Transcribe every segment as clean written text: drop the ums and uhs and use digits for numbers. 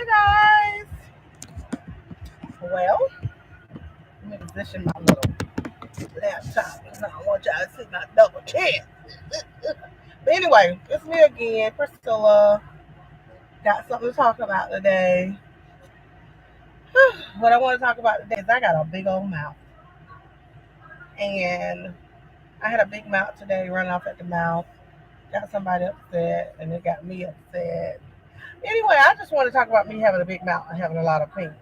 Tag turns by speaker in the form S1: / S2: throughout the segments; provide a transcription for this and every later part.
S1: Hi guys. Well, let me position my little laptop because I don't want y'all to see my double chin. But anyway, it's me again, Priscilla. Got something to talk about today. What I want to talk about today is I got a big old mouth, and I had a big mouth today, running off at the mouth. Got somebody upset, and it got me upset. Anyway, I just want to talk about me having a big mouth and having a lot of opinions.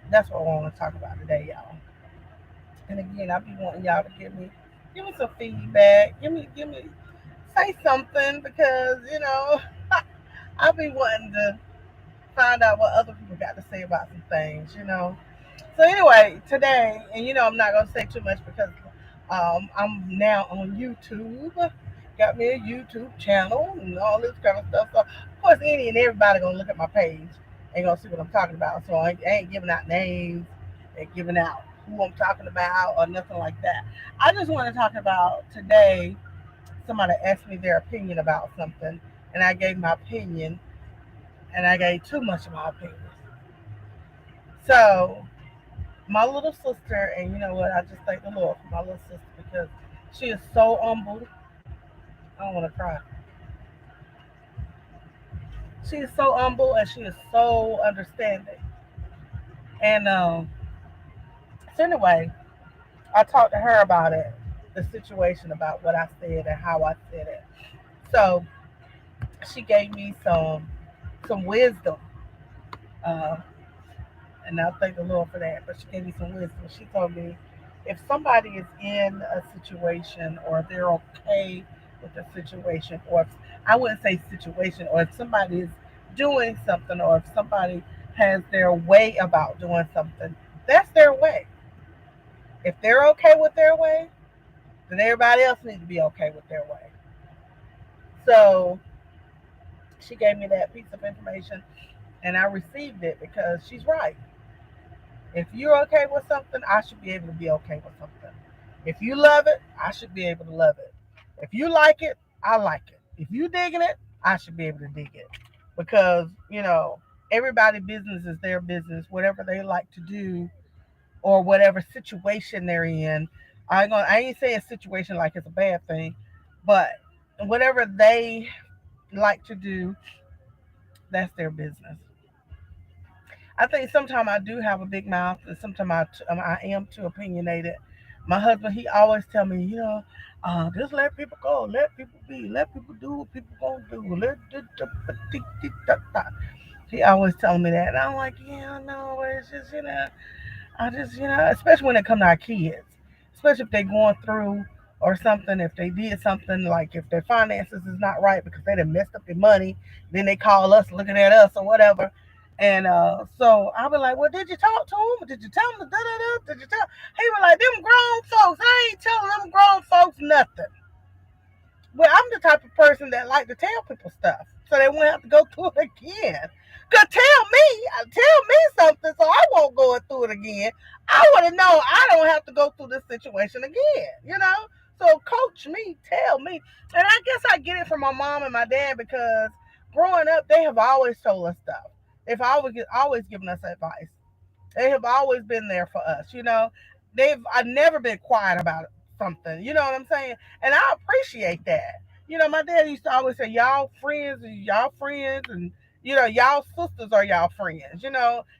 S1: That's what I want to talk about today, y'all. And again, I be wanting y'all to give me some feedback. Give me, say something because I be wanting to find out what other people got to say about some things. So anyway, today, and I'm not gonna say too much because I'm now on YouTube. Got me a YouTube channel and all this kind of stuff. So of course, any and everybody gonna look at my page and gonna see what I'm talking about. So I ain't giving out names and giving out who I'm talking about or nothing like that. I just want to talk about today. Somebody asked me their opinion about something, and I gave my opinion, and I gave too much of my opinion. So my little sister, and you know what? I just thank the Lord for my little sister because she is so humble. I don't want to cry. She is so humble and she is so understanding. And so anyway, I talked to her about it, the situation about what I said and how I said it. So she gave me some wisdom, uh, and I thank the Lord for that. But she gave me some wisdom. She told me if somebody is in a situation or they're okay with the situation, or if, I wouldn't say situation, or if somebody is doing something, or if somebody has their way about doing something, that's their way. If they're okay with their way, then everybody else needs to be okay with their way. So she gave me that piece of information, and I received it because she's right. If you're okay with something, I should be able to be okay with something. If you love it, I should be able to love it. If you like it, I like it. If you digging it, I should be able to dig it. Because, everybody business is their business. Whatever they like to do or whatever situation they're in. I ain't saying situation like it's a bad thing, but whatever they like to do, that's their business. I think sometimes I do have a big mouth, and sometimes I am too opinionated. My husband, he always tell me, just let people go, let people be, let people do what people gonna do. He always telling me that, and I'm like, yeah, no, it's just I just especially when it come to our kids, especially if they going through or something, if they did something like if their finances is not right because they done messed up their money, then they call us looking at us or whatever. And so I'll be like, well, did you talk to him? Did you tell him? Da, da, da, did you tell? He was like, them grown folks. I ain't telling them grown folks nothing. Well, I'm the type of person that like to tell people stuff so they won't have to go through it again. Cause tell me something so I won't go through it again. I want to know I don't have to go through this situation again. So coach me, tell me. And I guess I get it from my mom and my dad because growing up, they have always told us stuff. They've always given us advice. They have always been there for us. I've never been quiet about something. You know what I'm saying? And I appreciate that. My dad used to always say, y'all friends, and y'all sisters are y'all friends. And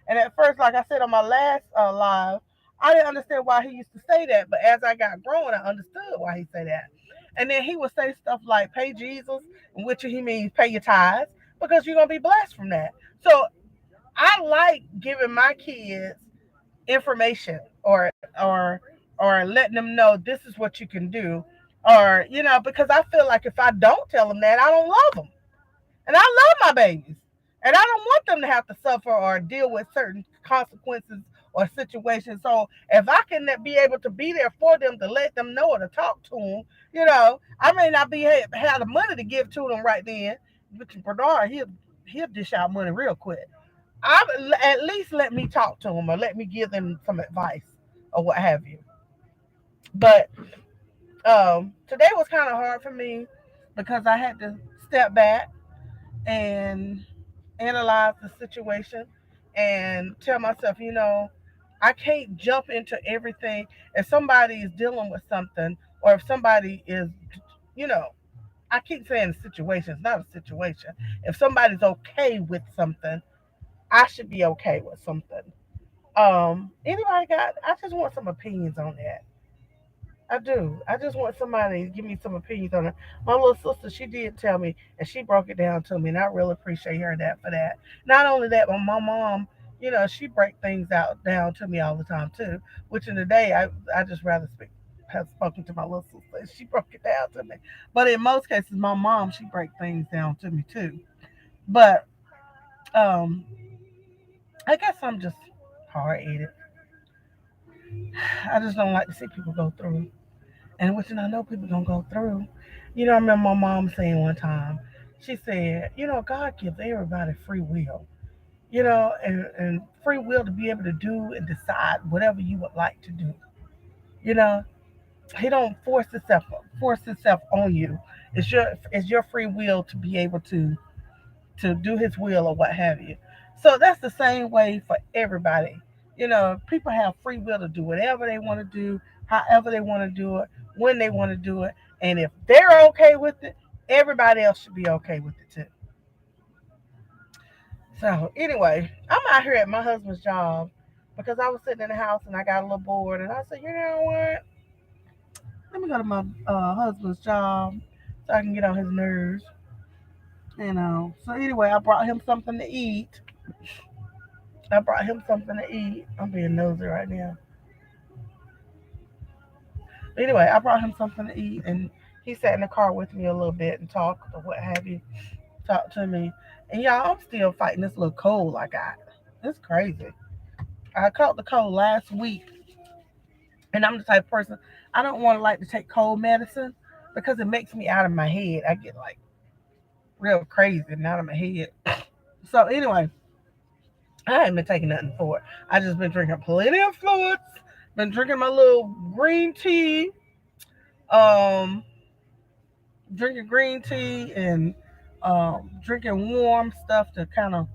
S1: at first, like I said on my last live, I didn't understand why he used to say that, but as I got growing, I understood why he said that. And then he would say stuff like "Pay Jesus," which he means pay your tithes, because you're gonna be blessed from that. So I like giving my kids information or letting them know this is what you can do, or because I feel like if I don't tell them that, I don't love them. And I love my babies, and I don't want them to have to suffer or deal with certain consequences or situations. So if I can be able to be there for them, to let them know or to talk to them, I may not be have the money to give to them right then, but Bernard, he'll dish out money real quick. I At least let me talk to them or let me give them some advice or what have you. But today was kind of hard for me because I had to step back and analyze the situation and tell myself, I can't jump into everything. If somebody is dealing with something, or if somebody is, you know, I keep saying the situation. It's not a situation. If somebody's okay with something, I should be okay with something. Anybody got? I just want some opinions on that. I do. I just want somebody to give me some opinions on it. My little sister, she did tell me, and she broke it down to me, and I really appreciate her that for that. Not only that, but my mom, she break things out down to me all the time too. Which in the day, I just rather have spoken to my little sister. And she broke it down to me. But in most cases, my mom, she break things down to me too. But um, I guess I'm just hard headed. I just don't like to see people go through. And which I know people gonna go through. I remember my mom saying one time, she said, God gives everybody free will, and free will to be able to do and decide whatever you would like to do. You know, he don't force himself on you. It's your free will to be able to do his will or what have you. So that's the same way for everybody. People have free will to do whatever they want to do, however they want to do it, when they want to do it. And if they're okay with it, everybody else should be okay with it too. So anyway, I'm out here at my husband's job because I was sitting in the house and I got a little bored and I said, you know what? Let me go to my husband's job so I can get on his nerves. So anyway, I brought him something to eat. I'm being nosy right now. Anyway, I brought him something to eat, and he sat in the car with me a little bit and talked or what have you. Talked to me, and y'all, I'm still fighting this little cold I got. It's crazy. I caught the cold last week, and I'm the type of person I don't want to like to take cold medicine because it makes me out of my head. I get like real crazy and out of my head. So anyway, I ain't been taking nothing for it. I just been drinking plenty of fluids. Been drinking my little green tea. Um, drinking green tea and drinking warm stuff to kind of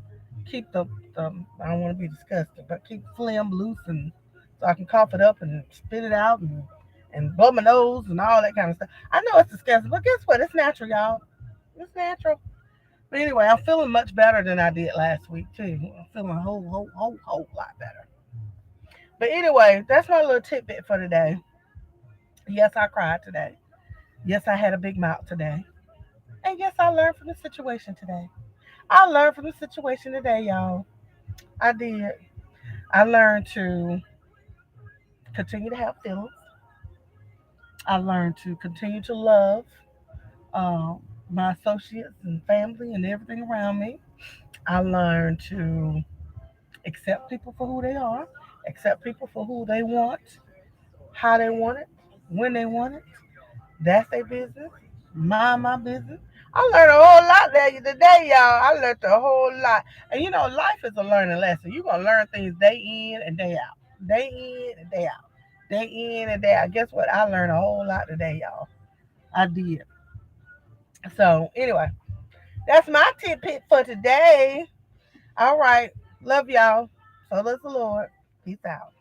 S1: keep the I don't want to be disgusting, but keep the phlegm loose and so I can cough it up and spit it out and blow my nose and all that kind of stuff. I know it's disgusting, but guess what? It's natural, y'all. It's natural. But anyway, I'm feeling much better than I did last week too. I'm feeling a whole lot better. But anyway, that's my little tidbit for today. Yes, I cried today. Yes, I had a big mouth today. And yes, I learned from the situation today. I learned from the situation today, y'all. I did. I learned to continue to have feelings. I learned to continue to love my associates and family and everything around me. I learned to accept people for who they are, accept people for who they want, how they want it, when they want it. That's their business. Mind my business. I learned a whole lot there today, y'all. I learned a whole lot. And life is a learning lesson. You're gonna learn things day in and day out. Day in and day out. Day in and day out. Guess what? I learned a whole lot today, y'all. I did. So anyway, that's my tidbit for today. All right. Love y'all. So does the Lord. Peace out.